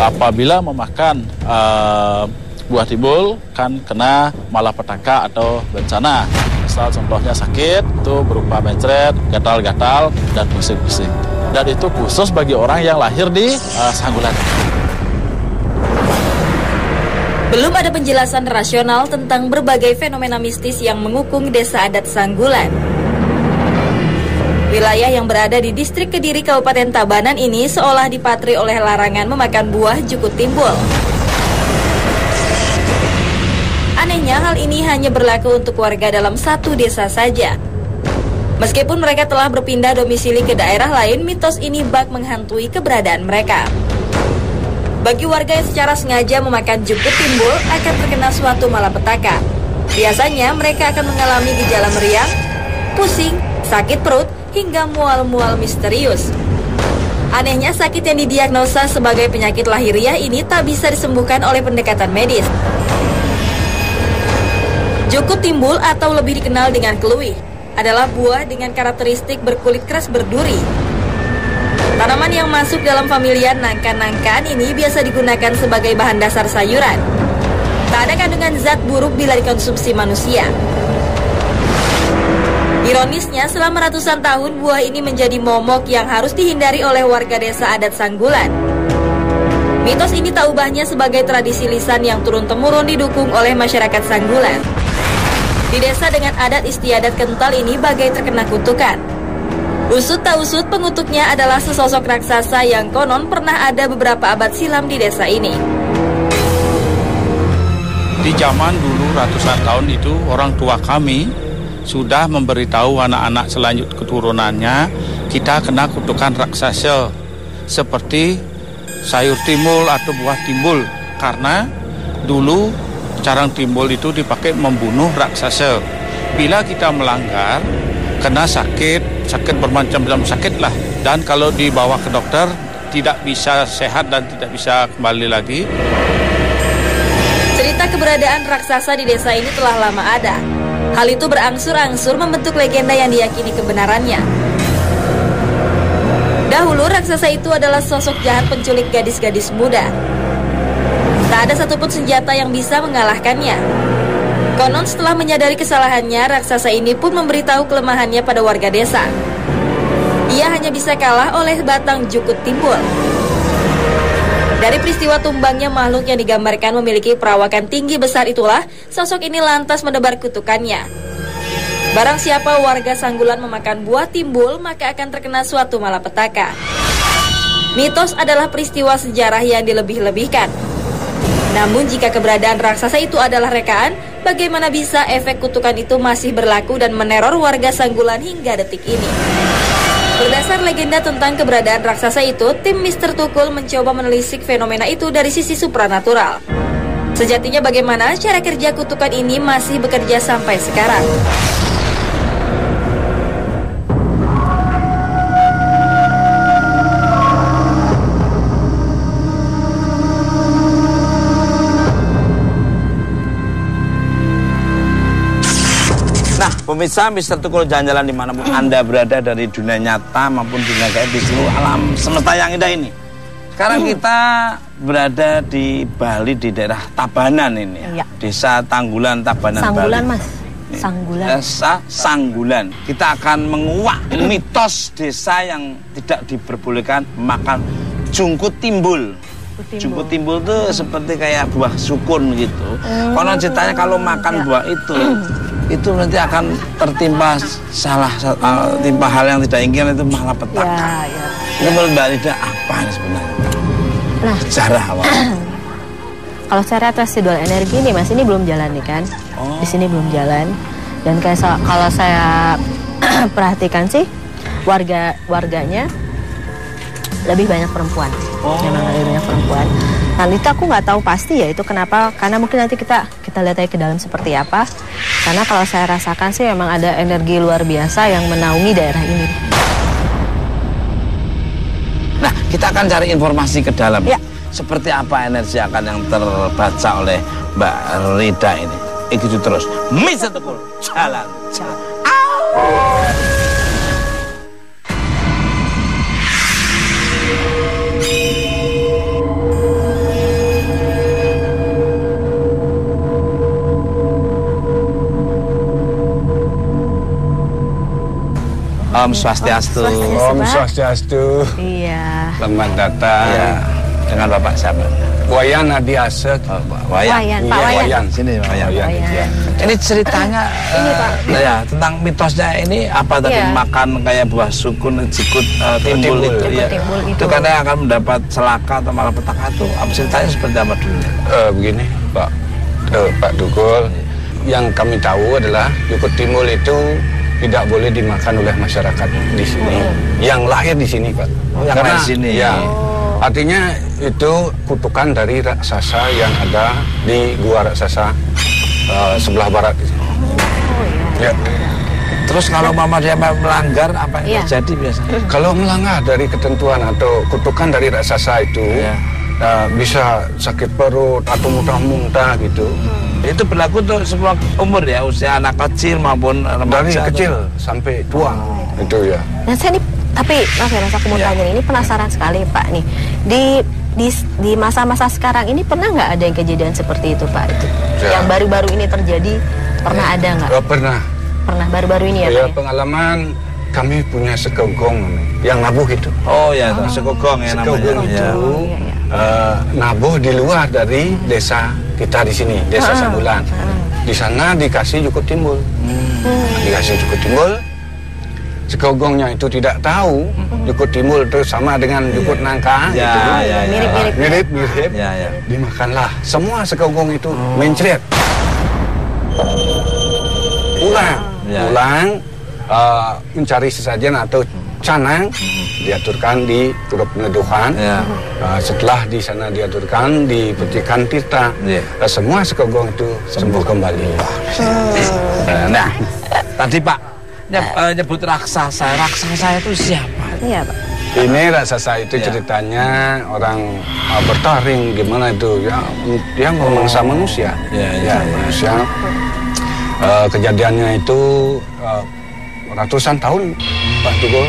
Apabila memakan buah timbul kan kena malapetaka atau bencana. Misal contohnya sakit, itu berupa mencret, gatal-gatal, dan pusing-pusing. Dan itu khusus bagi orang yang lahir di Sanggulan. Belum ada penjelasan rasional tentang berbagai fenomena mistis yang mengukung desa adat Sanggulan. Wilayah yang berada di distrik Kediri Kabupaten Tabanan ini seolah dipatri oleh larangan memakan buah jukut timbul. Anehnya hal ini hanya berlaku untuk warga dalam satu desa saja. Meskipun mereka telah berpindah domisili ke daerah lain, mitos ini bak menghantui keberadaan mereka. Bagi warga yang secara sengaja memakan jukut timbul akan terkena suatu malapetaka. Biasanya mereka akan mengalami gejala meriang, pusing, sakit perut, hingga mual-mual misterius. Anehnya sakit yang didiagnosa sebagai penyakit lahiriah ini tak bisa disembuhkan oleh pendekatan medis. Jukut timbul atau lebih dikenal dengan keluih adalah buah dengan karakteristik berkulit keras berduri. Tanaman yang masuk dalam familia nangka-nangkaan ini biasa digunakan sebagai bahan dasar sayuran. Tak ada kandungan zat buruk bila dikonsumsi manusia. Ironisnya, selama ratusan tahun buah ini menjadi momok yang harus dihindari oleh warga desa adat Sanggulan. Mitos ini tak ubahnya sebagai tradisi lisan yang turun-temurun didukung oleh masyarakat Sanggulan. Di desa dengan adat istiadat kental ini bagai terkena kutukan. Usut tak usut, pengutuknya adalah sesosok raksasa yang konon pernah ada beberapa abad silam di desa ini. Di zaman dulu ratusan tahun itu orang tua kami sudah memberitahu anak-anak selanjut keturunannya kita kena kutukan raksasa seperti sayur timbul atau buah timbul, karena dulu carang timbul itu dipakai membunuh raksasa. Bila kita melanggar, kena sakit bermacam-macam sakit lah. Dan kalau dibawa ke dokter, tidak bisa sehat dan tidak bisa kembali lagi. Cerita keberadaan raksasa di desa ini telah lama ada. Hal itu berangsur-angsur membentuk legenda yang diyakini kebenarannya. Dahulu, raksasa itu adalah sosok jahat penculik gadis-gadis muda. Tak ada satupun senjata yang bisa mengalahkannya. Konon setelah menyadari kesalahannya, raksasa ini pun memberitahu kelemahannya pada warga desa. Ia hanya bisa kalah oleh batang jukut timbul. Dari peristiwa tumbangnya makhluk yang digambarkan memiliki perawakan tinggi besar itulah, sosok ini lantas menebar kutukannya. Barang siapa warga Sanggulan memakan buah timbul, maka akan terkena suatu malapetaka. Mitos adalah peristiwa sejarah yang dilebih-lebihkan. Namun jika keberadaan raksasa itu adalah rekaan, bagaimana bisa efek kutukan itu masih berlaku dan meneror warga Sanggulan hingga detik ini? Berdasar legenda tentang keberadaan raksasa itu, tim Mr. Tukul mencoba menelisik fenomena itu dari sisi supranatural. Sejatinya bagaimana cara kerja kutukan ini masih bekerja sampai sekarang. Pemirsa Mr. Tukul jalan-jalan dimanapun Anda berada dari dunia nyata maupun dunia gaib di seluruh alam semesta yang indah ini. Sekarang kita berada di Bali di daerah Tabanan ini ya. Desa Tanggulan, Tabanan, Sanggulan, Bali. Mas. Sanggulan. Desa Sanggulan. Kita akan menguak mitos desa yang tidak diperbolehkan makan jungkut timbul. Jungkut timbul itu seperti kayak buah sukun gitu. Konon ceritanya kalau makan buah itu nanti akan tertimpa timpa hal yang tidak ingin, itu malapetaka. Itu menurut Mbak Lida apa ini sebenarnya? Nah, sejarah awal. Kalau secara residual energi nih Mas, ini belum jalan nih kan? Di sini belum jalan. Dan kalau saya perhatikan sih warganya lebih banyak perempuan. Memang lebih banyak perempuan. Nah, itu aku nggak tahu pasti ya itu kenapa. Karena mungkin nanti kita lihat aja ke dalam seperti apa. Karena kalau saya rasakan sih memang ada energi luar biasa yang menaungi daerah ini. Nah, kita akan cari informasi ke dalam. Ya. Seperti apa energi akan yang terbaca oleh Mbak Rida ini. Ikuti terus. Mr. Tukul, jalan. Om Swastiastu. Swastiastu. Om Swastiastu. Iya. Selamat datang. Ya, dengan Bapak siapa? Wayan Adiaset. Oh, Wayan. Pak Wayan. Sini Wayan. Wayan. Ya. Ini ceritanya ya tentang mitosnya ini apa tadi Iya. makan kayak buah sukun, jikut, timbul itu ya. Timbul itu. Itu karena akan mendapat celaka atau malapetaka itu. Apa ceritanya seperti apa dulu? Begini Pak Dukul, yang kami tahu adalah jukut timbul itu tidak boleh dimakan oleh masyarakat di sini. Yang lahir di sini, Pak. Yang lahir di sini. Ya. Artinya itu kutukan dari raksasa yang ada di gua raksasa sebelah barat. Ya. Terus kalau mama dia melanggar apa yang terjadi biasanya? Kalau melanggar dari ketentuan atau kutukan dari raksasa itu, bisa sakit perut atau muntah-muntah gitu. Itu berlaku untuk semua umur ya, usia anak kecil maupun Dari remaja. kecil sampai tua. Itu ya. Dan saya nih, tapi maaf ya Mas, aku mau tanya ini penasaran sekali Pak nih. Di masa-masa sekarang ini pernah nggak ada yang kejadian seperti itu Pak? Itu yang baru-baru ini terjadi pernah ada nggak? Pernah. Pernah baru-baru ini ya Pak? Ya, pengalaman kami punya sekogong yang nabuh itu. Oh ya, sekogong ya namanya. Sekogong itu nabuh di luar dari desa kita di sini, desa Sambulan. Di sana dikasih jukut timbul. Dikasih jukut timbul. Sekogongnya itu tidak tahu jukut timbul itu sama dengan jukut nangka. Mirip-mirip. Ya. Dimakanlah. Semua sekogong itu mencret. Pulang mencari sesajen atau canang, diaturkan di pura peneduhan. Setelah di sana diaturkan dipetikan tirta. Semua sekogong itu sembuh kembali. Nah, tadi Pak nyebut raksasa. Raksasa itu siapa? Iya Pak. Ini raksasa itu ceritanya orang bertaring gimana itu ya, dia memangsa manusia. Manusia. Kejadiannya itu ratusan tahun Pak Tugul.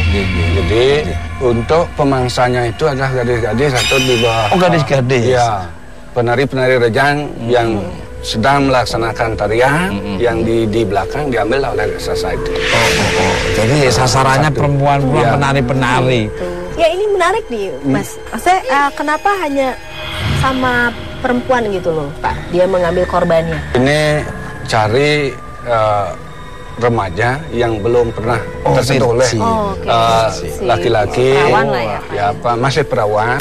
Jadi untuk pemangsanya itu adalah gadis-gadis atau di bawah. Oh, gadis-gadis. Ya, penari-penari rejang yang sedang melaksanakan tarian yang di belakang diambil oleh raksasa itu. Jadi sasarannya perempuan-perempuan penari-penari. Ya ini menarik nih Mas. Maksudnya kenapa hanya sama perempuan gitu loh Pak? Dia mengambil korbannya. Ini cari remaja yang belum pernah tersentuh oleh laki-laki, perawan lah ya. Masih perawan.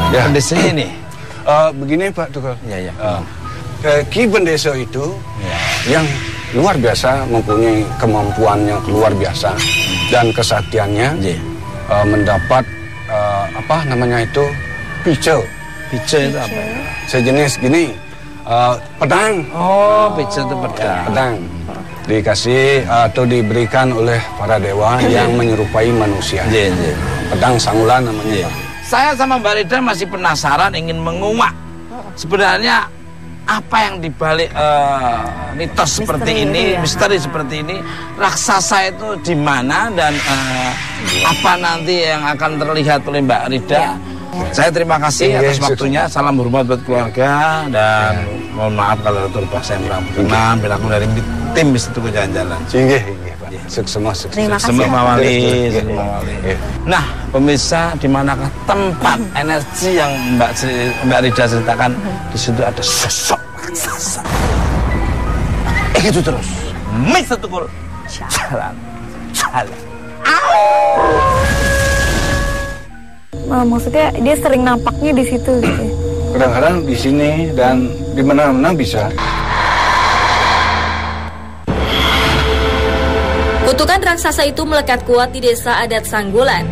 Ya, desa ini. Begini Pak Tukul. Iya. Ki Bendeso itu yang luar biasa, mempunyai kemampuan yang luar biasa dan kesaktiannya mendapat apa namanya itu pice. Pice itu apa? Sejenis gini pedang. Oh, pice itu pedang. Pedang dikasih atau diberikan oleh para dewa yang menyerupai manusia. Pedang Sangulan namanya. Saya sama Mbak Rida masih penasaran, ingin menguak sebenarnya apa yang dibalik mitos seperti ini, misteri seperti ini. Raksasa itu di mana dan apa nanti yang akan terlihat oleh Mbak Rida. Saya terima kasih atas waktunya. Salam hormat buat keluarga dan mohon maaf kalau tutur bahasa yang kurang berkenan. Bila aku dari tim bis itu ke jalan-jalan. Singgih, Pak. Semua sukses. Terima kasih. Semua wali. Nah, pemirsa, di manakah tempat energi yang Mbak Rida ceritakan? Di situ ada sosok raksasa. Itu terus. Mix Tukul. Jalan. Maksudnya dia sering nampaknya di situ gitu. Kadang-kadang di sini dan di mana-mana bisa. Kutukan raksasa itu melekat kuat di desa adat Sanggulan.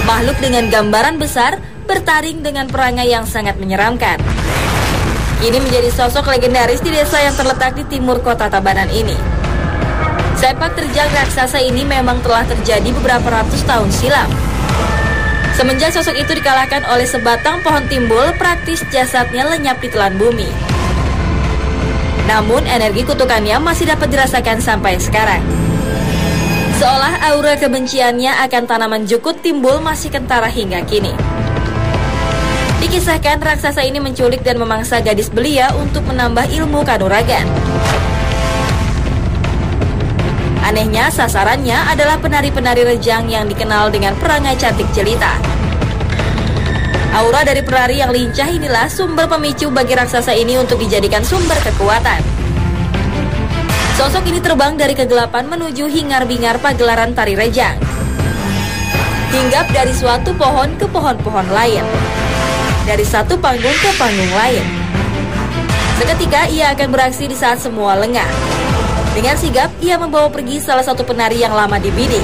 Makhluk dengan gambaran besar bertaring dengan perangai yang sangat menyeramkan. Ini menjadi sosok legendaris di desa yang terletak di timur kota Tabanan ini. Sepak terjang raksasa ini memang telah terjadi beberapa ratus tahun silam. Semenjak sosok itu dikalahkan oleh sebatang pohon timbul, praktis jasadnya lenyap di telan bumi. Namun energi kutukannya masih dapat dirasakan sampai sekarang. Seolah aura kebenciannya akan tanaman jukut timbul masih kentara hingga kini. Dikisahkan raksasa ini menculik dan memangsa gadis belia untuk menambah ilmu kanuragan. Anehnya, sasarannya adalah penari-penari rejang yang dikenal dengan perangai cantik jelita. Aura dari penari yang lincah inilah sumber pemicu bagi raksasa ini untuk dijadikan sumber kekuatan. Sosok ini terbang dari kegelapan menuju hingar-bingar pagelaran tari rejang. Hinggap dari suatu pohon ke pohon-pohon lain. Dari satu panggung ke panggung lain. Seketika ia akan beraksi di saat semua lengah. Dengan sigap, ia membawa pergi salah satu penari yang lama dibidik.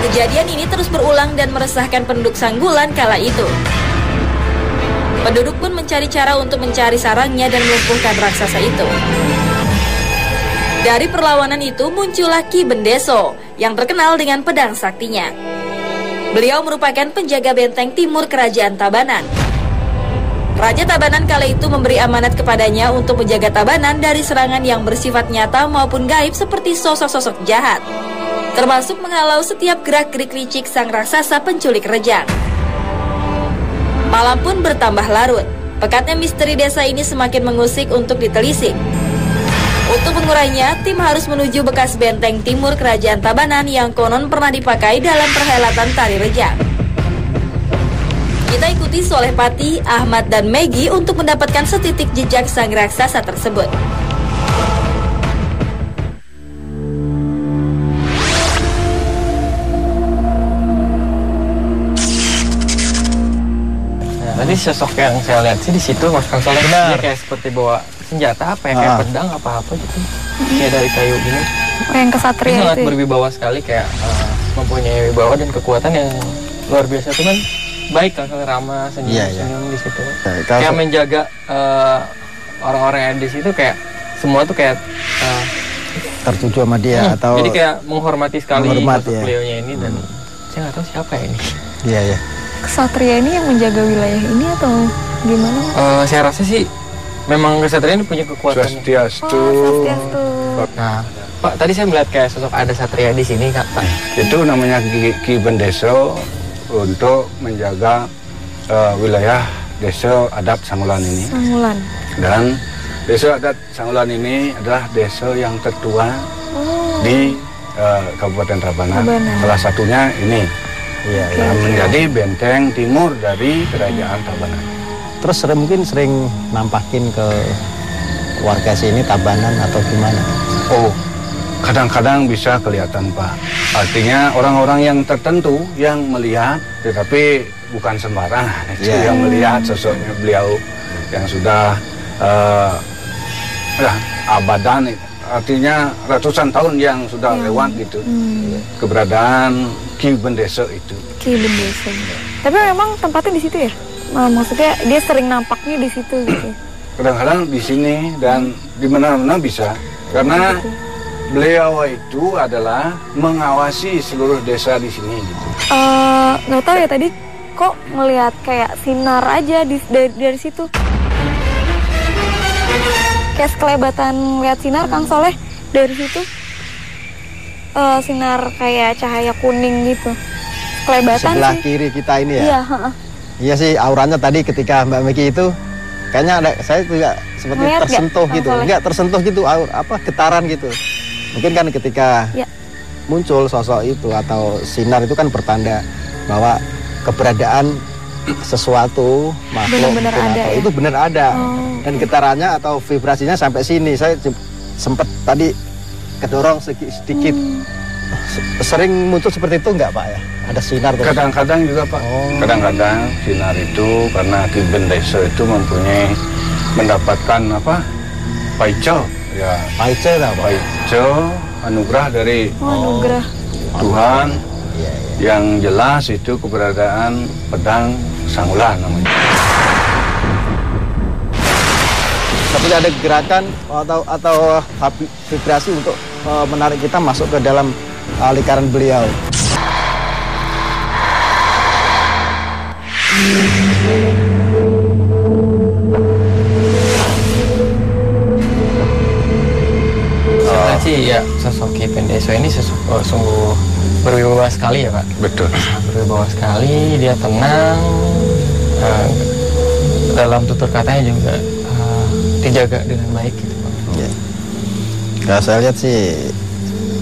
Kejadian ini terus berulang dan meresahkan penduduk Sanggulan kala itu. Penduduk pun mencari cara untuk mencari sarangnya dan melumpuhkan raksasa itu. Dari perlawanan itu muncullah Ki Bendeso yang terkenal dengan pedang saktinya. Beliau merupakan penjaga benteng timur kerajaan Tabanan. Raja Tabanan kala itu memberi amanat kepadanya untuk menjaga Tabanan dari serangan yang bersifat nyata maupun gaib seperti sosok-sosok jahat, termasuk menghalau setiap gerak-gerik licik sang raksasa penculik rejang. Malam pun bertambah larut. Pekatnya misteri desa ini semakin mengusik untuk ditelisik. Untuk mengurainya, tim harus menuju bekas benteng timur kerajaan Tabanan yang konon pernah dipakai dalam perhelatan tari rejang. Kita ikuti Solepati, Ahmad, dan Megi untuk mendapatkan setitik jejak sang raksasa tersebut. Tadi sosok yang saya lihat sih di situ Mas Kang Soleh, dia kayak seperti bawa senjata apa ya, kayak pedang apa-apa gitu, kayak dari kayu gini. Yang kesatria itu sangat berwibawa sekali, kayak mempunyai wibawa dan kekuatan yang luar biasa. Itu kan baik Kang Soleh, ramah, senyum-senyum di situ. Kayak menjaga orang-orang yang di situ, kayak semua tuh kayak tertuju sama dia atau jadi kayak menghormati sekali beliaunya ini, dan saya nggak tahu siapa ya ini. Iya ya. Kesatria ini yang menjaga wilayah ini atau gimana? Saya rasa sih memang kesatria ini punya kekuatan. Swastiastu. Nah, Pak, tadi saya melihat kayak sosok ada satria di sini, Kak, Pak. Itu namanya Ki Bendeso untuk menjaga wilayah desa adat Sangulan ini. Sangulan. Dan desa adat Sangulan ini adalah desa yang tertua di Kabupaten Tabanan. Salah satunya ini. Yang menjadi benteng timur dari kerajaan Tabanan. Terus mungkin sering nampakin ke warga sini Tabanan atau gimana? Oh, kadang-kadang bisa kelihatan, Pak. Artinya orang-orang yang tertentu yang melihat, tetapi bukan sembarangan itu yang melihat sosoknya beliau yang sudah abadan, artinya ratusan tahun yang sudah lewat gitu. Keberadaan Ki Bendeso itu. Ki Bendeso. Tapi memang tempatnya di situ ya? Maksudnya dia sering nampaknya di situ gitu. Kadang-kadang di sini dan di mana-mana bisa. Karena beliau itu adalah mengawasi seluruh desa di sini gitu. Nggak tahu ya, tadi kok ngelihat kayak sinar aja dari situ. Kayak sekelebatan lihat sinar Kang Soleh dari situ. Sinar kayak cahaya kuning gitu. Kelebatan sebelah sih. Kiri kita ini ya. Iya, Iya sih, auranya tadi ketika Mbak Megi itu kayaknya saya juga seperti ngeliat tersentuh gak, gitu. Enggak tersentuh gitu, getaran gitu. Mungkin kan ketika muncul sosok itu atau sinar itu kan pertanda bahwa keberadaan sesuatu makhluk benar-benar ada, ya? itu benar ada. Dan getarannya atau vibrasinya sampai sini. Saya sempat tadi kedorong sedikit. Sering muncul seperti itu enggak, Pak ya? Ada sinar tuh. Kadang-kadang juga, Pak. Kadang-kadang sinar itu karena Ki Bendeso itu mempunyai mendapatkan apa? Paico, ya. Paico apa? Paico, anugerah dari anugerah Tuhan. Yang jelas itu keberadaan pedang Sangulan namanya. Tapi ada gerakan atau vibrasi untuk menarik kita masuk ke dalam lingkaran beliau. Saya sih ya sosok Ki Bendeso ini sungguh berwibawa sekali ya, Pak. Betul. Berwibawa sekali, dia tenang, dalam tutur katanya juga dijaga dengan baik gitu Pak. Ya. Kalau saya lihat sih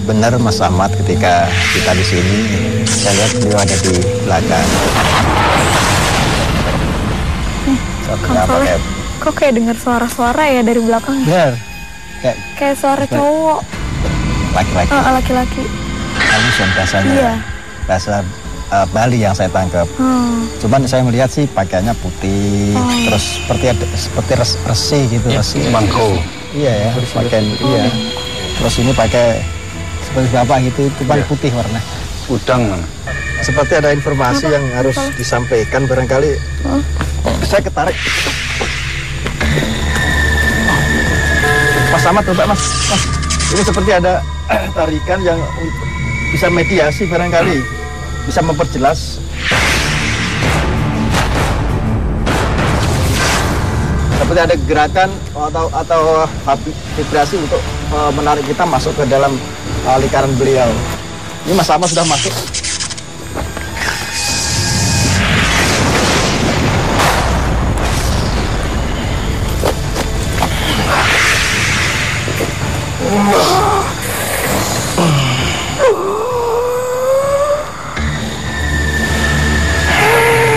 benar Mas Ahmad, ketika kita di sini, saya lihat beliau ada di belakang. Kang Soleh, kok kayak dengar suara-suara ya dari belakang? Benar. Kayak suara cowok. Laki-laki. Laki-laki. Halusan bahasanya. Iya. Bahasa Bali yang saya tangkap. Cuman saya melihat sih pakaiannya putih, terus seperti resi gitu, resi. Mangko. Iya ya, pakaian iya. Terus ini pakai seperti bapak gitu, cuman putih warna. Udang mana? Seperti ada informasi yang harus disampaikan, barangkali saya ketarik. Mas Ahmad, coba Mas. Ini seperti ada tarikan yang bisa mediasi, barangkali bisa memperjelas. Seperti ada gerakan atau vibrasi untuk menarik kita masuk ke dalam lingkaran beliau. Ini Mas Ahmad sudah masuk.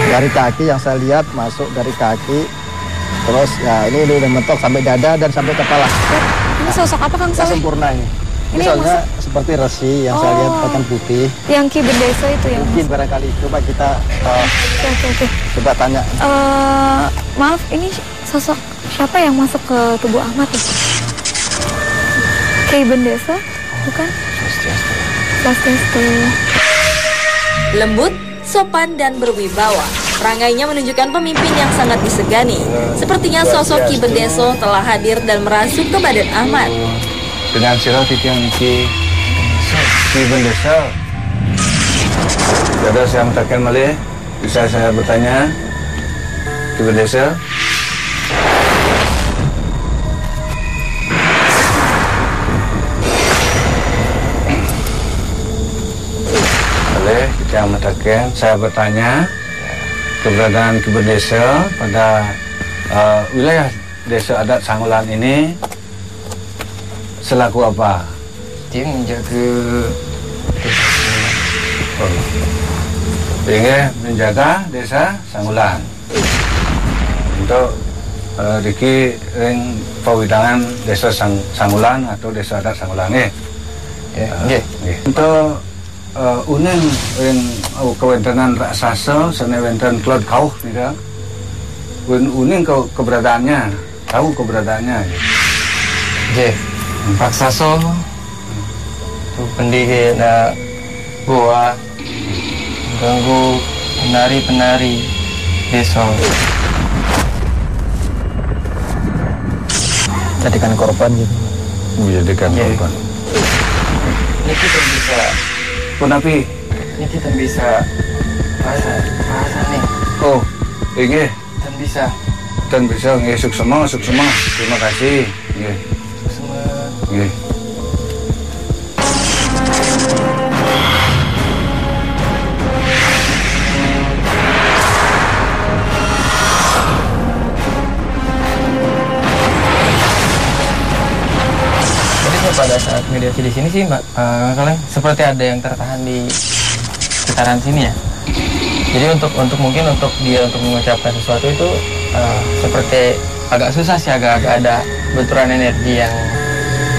Dari kaki yang saya lihat masuk dari kaki, terus ya ini udah mentok sampai dada dan sampai kepala. Ini sosok apa Kang Soleh? Sempurna ini. Ini sosoknya seperti resi yang saya lihat pakaian putih. Yang Ki Bendeso itu ya? Mungkin barangkali. Coba kita coba tanya. Maaf, ini sosok siapa yang masuk ke tubuh Ahmad ya? Ki Bendeso, bukan? Swastiastu. Lembut, sopan, dan berwibawa. Perangainya menunjukkan pemimpin yang sangat disegani. Sepertinya sosok Ki Bendeso telah hadir dan merasuk ke badan Ahmad. Dengan sirah titiang Ki Bendeso. Jadi saya mengatakan malih, bisa saya bertanya, Ki Bendeso? Malih, kita mengatakan, saya bertanya keberadaan Ki Bendeso pada wilayah desa adat Sangulan ini selaku apa? Dia menjaga menjaga desa Sangulan untuk Riki ring pawidangan desa Sangulan atau desa adat Sangulan untuk uning ring kewontenan raksasa sene wonten klod kauh nika uning keberadaannya, tahu keberadaannya. Nggih. Raksasa itu pendiri na goa ganggu penari-penari desa. Jadikan korban gitu. Menjadikan korban. Ini kita bisa Punapi? Ini kita bisa bahasa nih. Oh, ini dan bisa nggih suksema. Terima kasih. Nggih. Nggih. Pada saat mediasi di sini sih Mbak Soleh seperti ada yang tertahan di sekitaran sini ya. Jadi untuk mungkin untuk dia untuk mengucapkan sesuatu itu seperti agak susah sih, agak ada benturan energi yang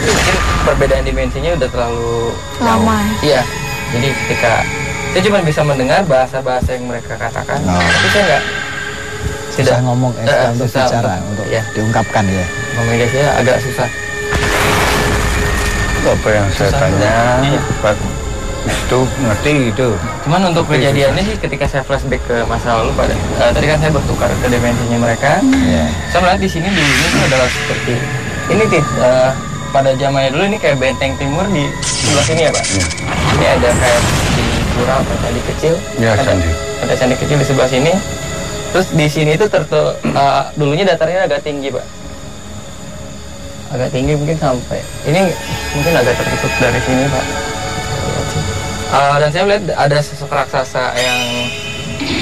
mungkin perbedaan dimensinya udah terlalu lama. Iya. Jadi ketika saya cuma bisa mendengar bahasa-bahasa yang mereka katakan, tapi saya tidak ngomong untuk bicara untuk diungkapkan ya. Komunikasinya agak susah. Apa yang saya tanya, itu ngerti gitu. Cuman untuk kejadiannya sih ketika saya flashback ke masa lalu tadi kan saya bertukar ke dimensinya mereka. Saya melihat di sini dulunya itu adalah seperti ini pada zamannya dulu ini kayak benteng timur di sebelah sini ya Pak. Ini ada kayak di pura apa candi kecil. Ada candi kecil di sebelah sini. Terus di sini itu dulunya datarnya agak tinggi Pak. Agak tinggi mungkin sampai ini mungkin agak tertutup dari sini Pak. Dan saya melihat ada sosok raksasa yang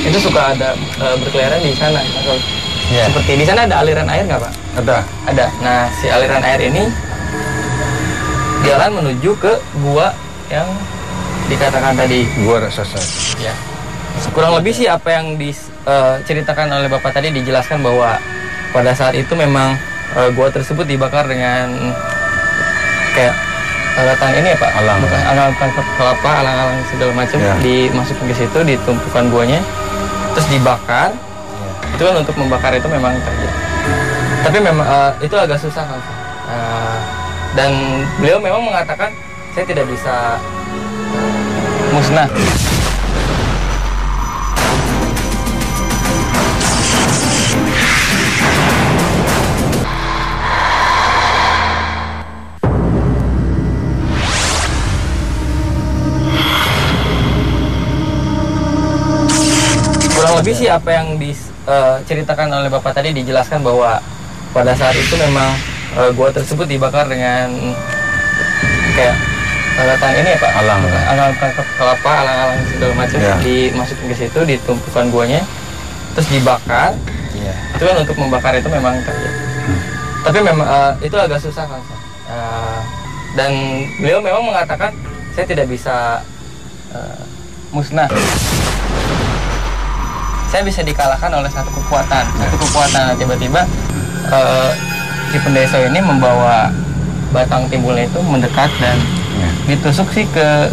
itu suka ada berkeliaran di sana. Seperti di sana ada aliran air nggak Pak? Ada. Nah si aliran air ini jalan menuju ke gua yang dikatakan tadi. Gua raksasa. Ya. Kurang lebih sih apa yang diceritakan oleh Bapak tadi, dijelaskan bahwa pada saat itu memang gua tersebut dibakar dengan kayak alatan ini ya Pak, alatan kelapa, alang-alang segala macam, dimasukin ke situ, ditumpukan guanya, terus dibakar. Itu kan untuk membakar itu memang terjadi. Tapi memang itu agak susah kan. Dan beliau memang mengatakan saya tidak bisa musnah. Kurang lebih sih apa yang diceritakan oleh Bapak tadi, dijelaskan bahwa pada saat itu memang gua tersebut dibakar dengan kayak alatan ini ya Pak, alang-alang kelapa, alang-alang segala macam, dimasukin ke situ, ditumpukan guanya, terus dibakar. Itu kan untuk membakar itu memang terjadi. Tapi memang itu agak susah kan. Dan beliau memang mengatakan saya tidak bisa musnah. Saya bisa dikalahkan oleh satu kekuatan. Tiba-tiba si pendesa ini membawa batang timbulnya itu mendekat dan ditusuk sih ke,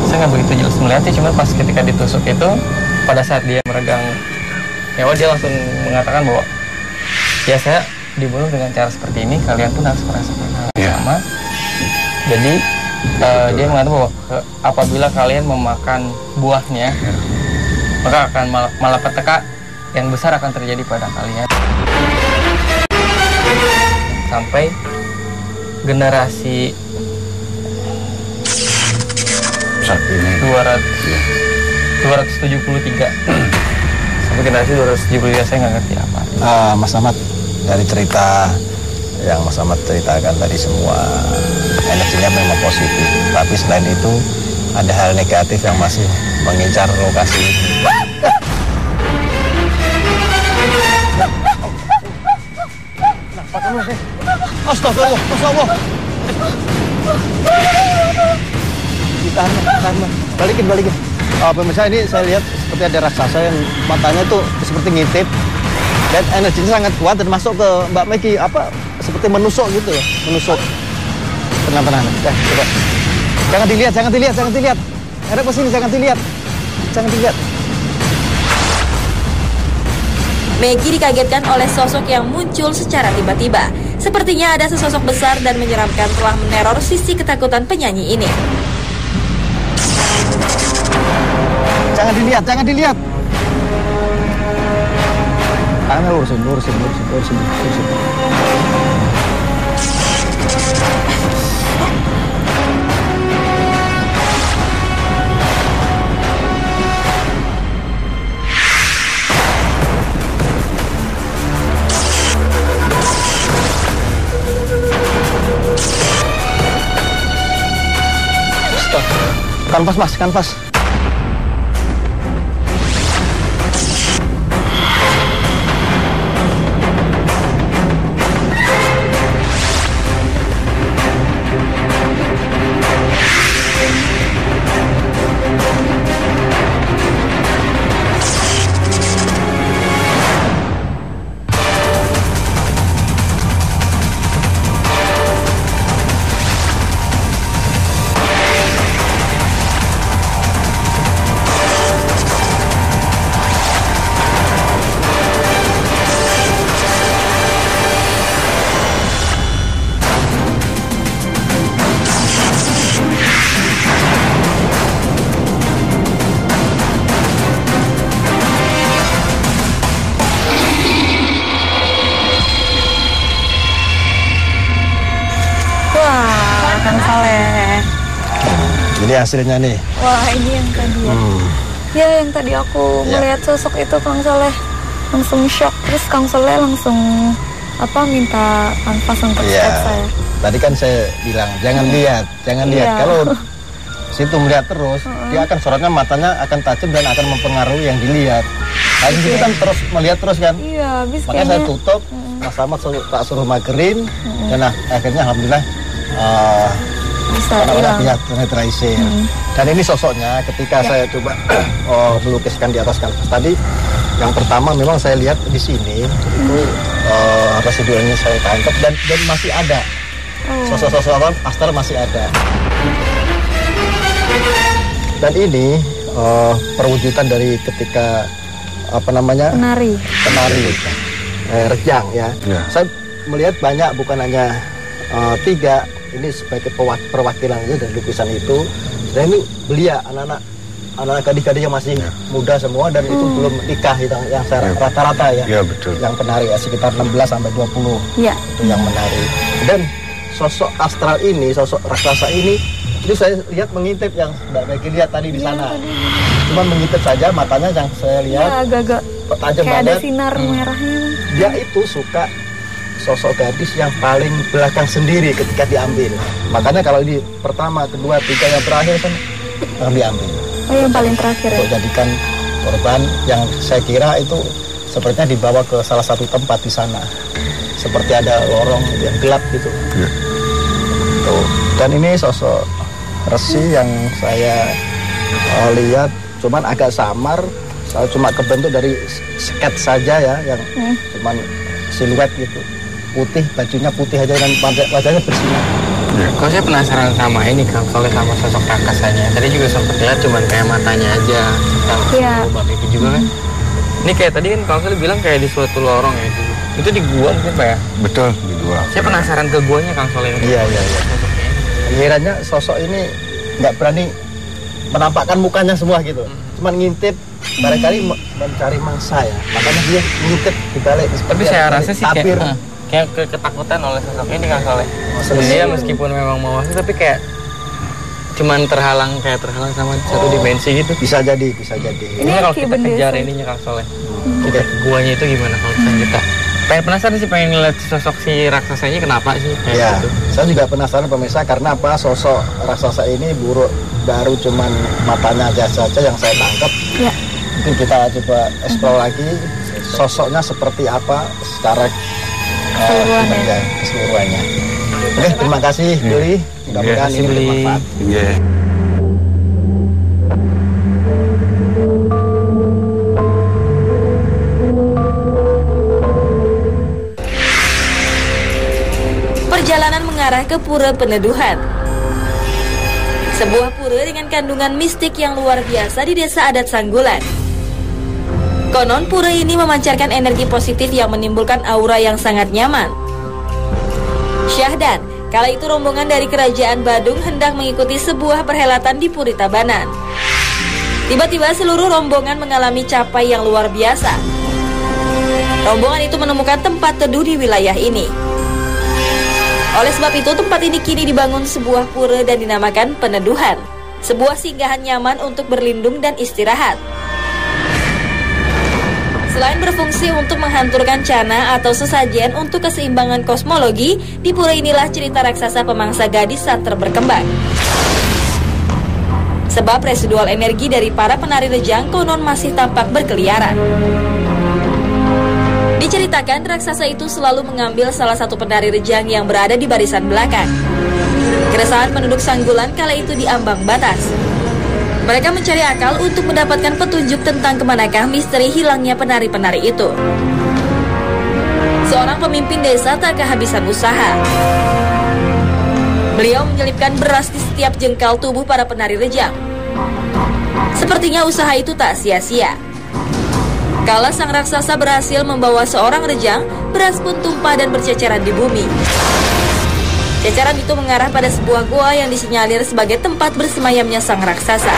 saya nggak begitu jelas melihatnya, cuma pas ketika ditusuk itu pada saat dia meregang nyawa, dia langsung mengatakan bahwa ya saya dibunuh dengan cara seperti ini, kalian pun harus merasakan hal yang sama. Jadi dia mengatakan bahwa apabila kalian memakan buahnya, maka akan malapetaka yang besar akan terjadi pada kalian. Sampai generasi 273 sampai generasi 273 saya nggak ngerti apa. Mas Ahmad, dari cerita yang Mas Ahmad ceritakan tadi semua energinya memang positif, tapi selain itu ada hal negatif yang masih mengincar lokasi ini. Astagfirullah. Tahan. Balikin. Pemirsa, ini saya lihat seperti ada raksasa yang matanya tuh seperti ngintip dan energinya sangat kuat dan masuk ke Mbak Megi, seperti menusuk gitu ya, menusuk. Tenang. Coba. Jangan dilihat. Harap kesini, jangan dilihat. Megi dikagetkan oleh sosok yang muncul secara tiba-tiba. Sepertinya ada sesosok besar dan menyeramkan telah meneror sisi ketakutan penyanyi ini. Jangan dilihat. Tangan lurusin. Kanvas. Ini hasilnya nih. Wah, ini yang tadi ya. Ya, yang tadi aku melihat sosok itu, Kang Soleh langsung shock. Terus Kang Soleh langsung minta kanvas untuk sketsa saya. Tadi kan saya bilang jangan lihat. Kalau situ melihat terus, dia akan sorotnya matanya akan tajam dan akan mempengaruhi yang dilihat. Nah, di situ kan terus melihat terus kan. Iya, habis makanya saya tutup, Mas Ahmad tak suruh magerin, dan akhirnya alhamdulillah bisa ternetralisir. Dan ini sosoknya ketika saya coba melukiskan di atas kanvas tadi, yang pertama memang saya lihat di sini itu residualnya saya tangkap dan masih ada sosok-sosok astral masih ada. Dan ini perwujudan dari ketika penari rejang ya. Saya melihat banyak, bukan hanya 3. Ini sebagai perwakilan dari lukisan itu. Dan ini belia, anak-anak gadis-gadis yang masih muda semua dan itu belum nikah yang saya rata-rata ya. Iya betul. Yang penari ya sekitar 16 sampai 20. Iya. Itu yang menari. Dan sosok astral ini, sosok raksasa ini, itu saya lihat mengintip yang Mbak Becky lihat tadi di sana. Cuma mengintip saja, matanya yang saya lihat agak-agak tajam kayak banget. ada sinar merahnya. Dia itu suka sosok gadis yang paling belakang sendiri ketika diambil. Makanya kalau ini pertama, kedua, 3 yang terakhir kan diambil. Oh, yang paling terakhir ya? Untuk jadikan korban yang saya kira itu sepertinya dibawa ke salah satu tempat di sana. Seperti ada lorong yang gelap gitu. Ya. Tuh. Dan ini sosok resi yang saya lihat cuman agak samar. Saya cuma kebentuk dari sket saja ya, yang cuman siluet gitu. Putih, bajunya putih aja dan wajahnya bersinar. Kalau saya penasaran sama ini Kang Soleh, sama sosok raksasanya. Tadi juga sempat lihat cuman kayak matanya aja. Bab itu juga kan. Ini kayak tadi kan Kang Soleh bilang kayak di suatu lorong ya. Itu di gua mungkin Pak ya? Betul, di gua. Saya penasaran ke guanya Kang Soleh. Iya. Akhirnya sosok ini nggak berani menampakkan mukanya semua gitu. Cuman ngintip, barangkali mencari mangsa ya. Makanya dia ngintip di balik. Tapi saya rasa sih kayak ketakutan oleh sosok ini Kang Soleh. Dia meskipun memang mau masuk tapi kayak cuman terhalang sama satu dimensi gitu. Bisa jadi. Ini kalau kita kejar ininya Kang Soleh. Kita ke guanya itu gimana kalau kita penasaran sih, pengen ngeliat sosok si raksasanya kenapa sih? Ya, gitu. Saya juga penasaran pemirsa, karena apa sosok raksasa ini baru cuman matanya aja yang saya tangkap. Ya. Mungkin kita coba eksplor lagi sosoknya seperti apa secara keseluruhannya. Oke, terima kasih Billy. Mudah-mudahan ini bermanfaat. Perjalanan mengarah ke Pura Peneduhan. Sebuah pura dengan kandungan mistik yang luar biasa di desa adat Sanggulan. Konon pura ini memancarkan energi positif yang menimbulkan aura yang sangat nyaman. Syahdan, kala itu rombongan dari kerajaan Badung hendak mengikuti sebuah perhelatan di Puri Tabanan. Tiba-tiba seluruh rombongan mengalami capai yang luar biasa. Rombongan itu menemukan tempat teduh di wilayah ini. Oleh sebab itu, tempat ini kini dibangun sebuah pura dan dinamakan Peneduhan, sebuah singgahan nyaman untuk berlindung dan istirahat. Selain berfungsi untuk menghanturkan cana atau sesajen untuk keseimbangan kosmologi, di pura inilah cerita raksasa pemangsa gadis santer berkembang. Sebab residual energi dari para penari rejang konon masih tampak berkeliaran. Diceritakan raksasa itu selalu mengambil salah satu penari rejang yang berada di barisan belakang. Keresahan penduduk Sanggulan kala itu diambang batas. Mereka mencari akal untuk mendapatkan petunjuk tentang kemanakah misteri hilangnya penari-penari itu. Seorang pemimpin desa tak kehabisan usaha. Beliau menyelipkan beras di setiap jengkal tubuh para penari rejang. Sepertinya usaha itu tak sia-sia. Kala sang raksasa berhasil membawa seorang rejang, beras pun tumpah dan berceceran di bumi. Ceceran itu mengarah pada sebuah gua yang disinyalir sebagai tempat bersemayamnya sang raksasa.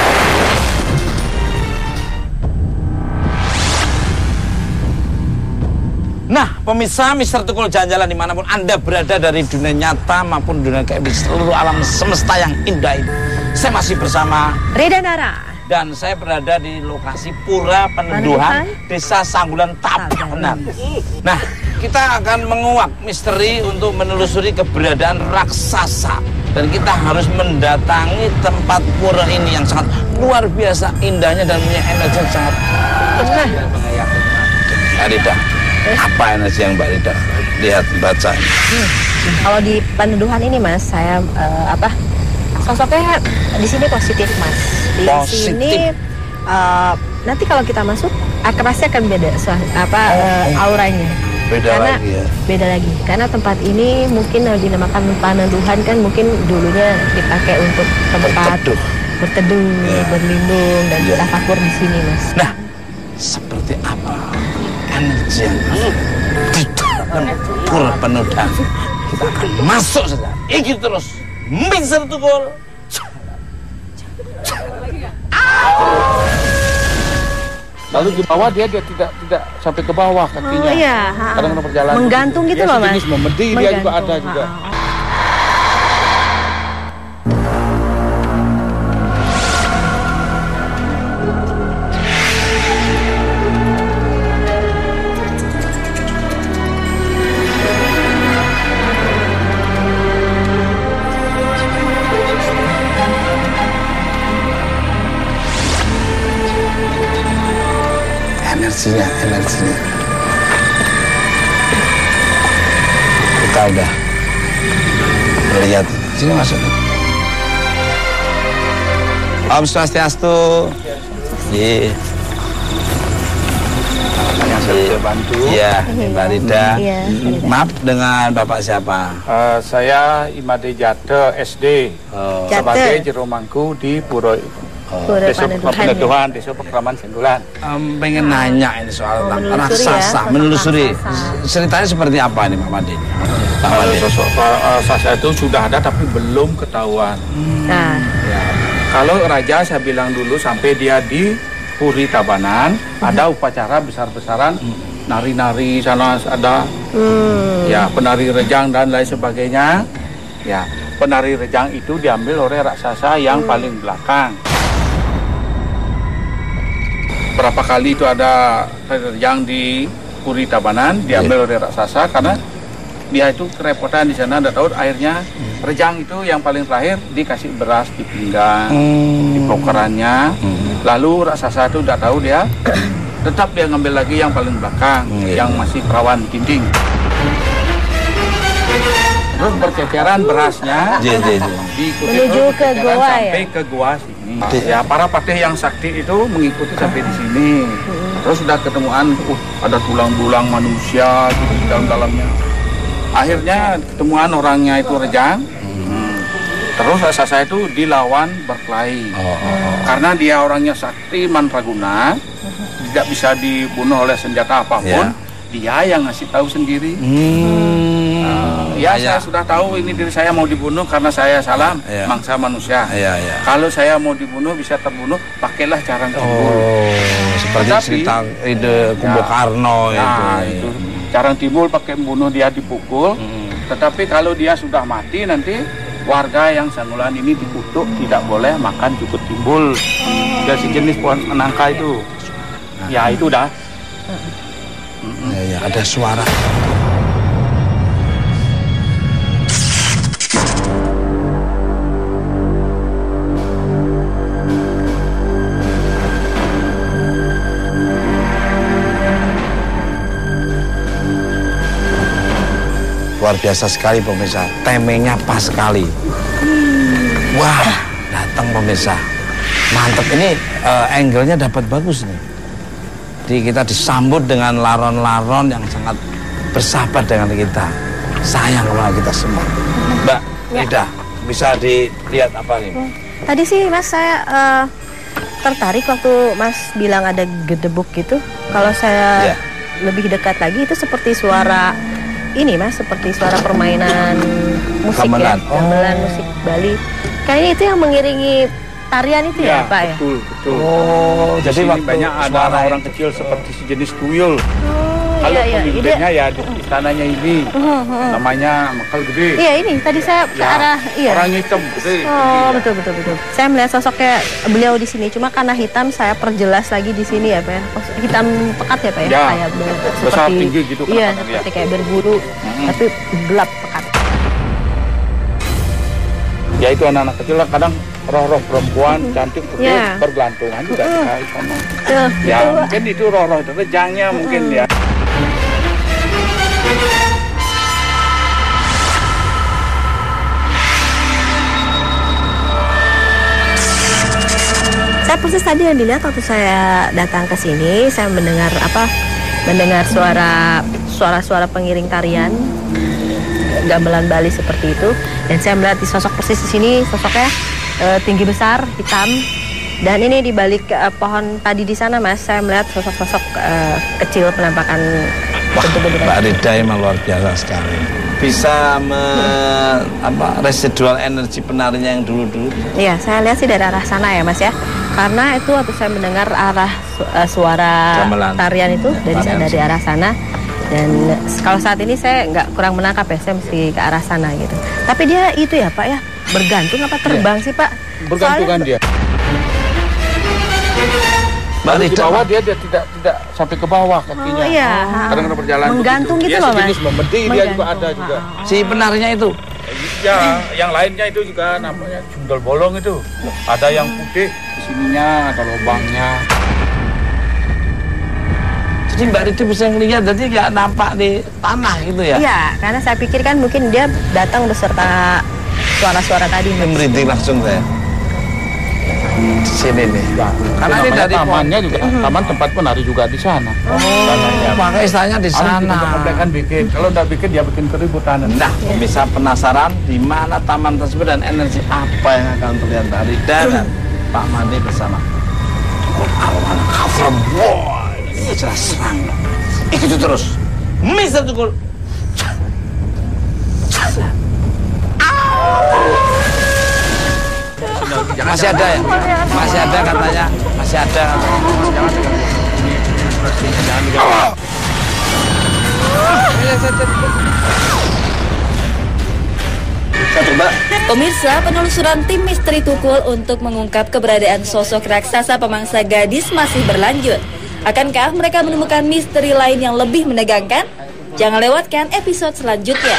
Nah, pemirsa Mister Tukul Jalan-Jalan dimanapun Anda berada dari dunia nyata maupun dunia gaib, seluruh alam semesta yang indah ini. Saya masih bersama Reda Nara. Dan saya berada di lokasi Pura Peneduhan Desa Sanggulan Tabanan. Nah, kita akan menguak misteri untuk menelusuri keberadaan raksasa Dan kita harus mendatangi tempat pura ini yang sangat luar biasa indahnya dan punya energi yang sangat besar. Mbak Rida, apa energi yang Mbak Rida lihat baca? Kalau di peneduhan ini Mas, saya sosoknya di sini positif Mas. Di sini nanti kalau kita masuk pasti akan beda auranya. Beda lagi karena tempat ini mungkin dinamakan peneduhan kan, mungkin dulunya dipakai untuk tempat berteduh, berlindung dan tafakur di sini Mas. Nah, seperti apa energi yang di dalam pura peneduhan? Kita akan masuk saja. Iki terus mixer tukul. Lalu di bawah dia tidak sampai ke bawah kakinya. Oh iya. Kadang-kadang perjalanan menggantung gitu loh Mas. Jenis memedi dia juga ada juga. Energinya. Kita udah melihat. Sini masuk. Om Swastiastu. Iya. Yang saya bantu. Iya, Mbak Rida. Maaf, dengan Bapak siapa? Saya Imade Jate SD. Sebagai jero mangku di Pura Desa Peneduhan, Desa Pekraman Senggulan. Pengen nanya ini soal raksasa, menelusuri. Ceritanya seperti apa ini Pak Made? Sosok raksasa itu sudah ada tapi belum ketahuan. Ya. Kalau raja saya bilang dulu sampai dia di Puri Tabanan, ada upacara besar-besaran, nari-nari sana ada, ya penari rejang dan lain sebagainya. Ya, penari rejang itu diambil oleh raksasa yang paling belakang. Berapa kali itu ada yang di Puri Tabanan diambil oleh raksasa karena dia itu kerepotan di sana, tidak tahu airnya. Rejang itu yang paling terakhir dikasih beras di pinggang, di pokerannya. Lalu raksasa itu tidak tahu dia, tetap dia ngambil lagi yang paling belakang, yang masih perawan dinding. Terus berceceran berasnya diikuti menuju ke goa sampai ke goa sini. Ya, para patih yang sakti itu mengikuti sampai di sini. Terus sudah ketemuan, ada tulang-tulang manusia gitu di dalam-dalamnya. Akhirnya ketemuan orangnya itu rejang. Terus raksasa itu dilawan berkelahi. Karena dia orangnya sakti mandraguna, tidak bisa dibunuh oleh senjata apapun. Dia yang ngasih tahu sendiri. Saya sudah tahu ini diri saya mau dibunuh karena saya salah mangsa manusia. Kalau saya mau dibunuh bisa terbunuh, pakailah carang timbul. Seperti cerita ide Kumbakarna itu. Carang timbul pakai membunuh dia dipukul. Tetapi kalau dia sudah mati nanti warga yang Sanggulan ini dikutuk tidak boleh makan jukut timbul. Dia sejenis pohon nangka itu. Ya itu dah. Ada suara. Luar biasa sekali pemirsa, temenya pas sekali. Wah, datang pemirsa, mantep ini, angle-nya dapat bagus nih. Jadi kita disambut dengan laron-laron yang sangat bersahabat dengan kita, sayang sama kita semua. Mbak Rida, bisa dilihat apa nih? Tadi sih Mas saya tertarik waktu Mas bilang ada gedebuk gitu. Kalau saya lebih dekat lagi itu seperti suara ini Mas, seperti suara permainan musik gamelan. Gamelan musik Bali. Kayaknya itu yang mengiringi tarian itu ya Pak ya? Betul. Jadi banyak ada orang kecil seperti sejenis tuyul. Kalau pemimpinnya ya di istananya ini, namanya Makal Gede. Iya ini, tadi saya ke arah, orang hitam gede. Betul. Saya melihat sosoknya beliau di sini, cuma karena hitam saya perjelas lagi di sini ya Pak ya. Hitam pekat ya Pak ya? Kayak besar tinggi gitu. Iya, seperti kayak berburu, tapi gelap pekat. Ya itu anak-anak kecil lah, kadang roh-roh perempuan cantik putih bergelantungan juga di sana. Ya mungkin itu roh-roh itu rejangnya mungkin ya. Saya persis tadi yang dilihat waktu saya datang ke sini, saya mendengar suara pengiring tarian gamelan Bali seperti itu, dan saya melihat di sosok persis di sini, sosoknya tinggi besar, hitam, dan ini di balik pohon tadi di sana, Mas, saya melihat sosok-sosok kecil penampakan bentuk-bentuk. Mbak Rida emang luar biasa sekali. Bisa residual energi penarinya yang dulu-dulu. Iya, saya lihat sih dari arah sana ya, Mas ya. Karena itu waktu saya mendengar arah suara gamelan tarian itu dari arah sana. Dan kalau saat ini saya kurang menangkap ya, saya mesti ke arah sana gitu. Tapi dia itu ya Pak ya, bergantung apa terbang sih Pak? Bergantungan dia. Di bawah dia tidak sampai ke bawah kakinya. Oh iya. Kadang-kadang berjalan menggantung gitu loh Mas. Dia juga ada juga. Si penarinya itu? Ya, yang lainnya itu juga namanya jundel bolong itu. Ada yang putih di sininya, ada lubangnya. Jadi Mbak Rida bisa ngelihat, jadi nggak nampak di tanah gitu ya? Iya, karena saya pikir kan mungkin dia datang beserta suara-suara tadi. Merintih langsung saya. Di sini nih. Ya, karena ini dari tamannya juga, taman tempat penari juga di sana. Maka istilahnya di sana. Kan bikin, kalau nggak bikin dia bikin keributan. Nah, bisa penasaran di mana taman tersebut dan energi apa yang akan terlihat Mbak Rida dan Pak Made bersama Arwana Cover Boy. Ini jelas serang. Ikuti terus. Mr. Tukul. Masih ada ya? Masih ada katanya. Masih ada. Pemirsa, penelusuran tim Misteri Tukul untuk mengungkap keberadaan sosok raksasa pemangsa gadis masih berlanjut. Akankah mereka menemukan misteri lain yang lebih menegangkan? Jangan lewatkan episode selanjutnya.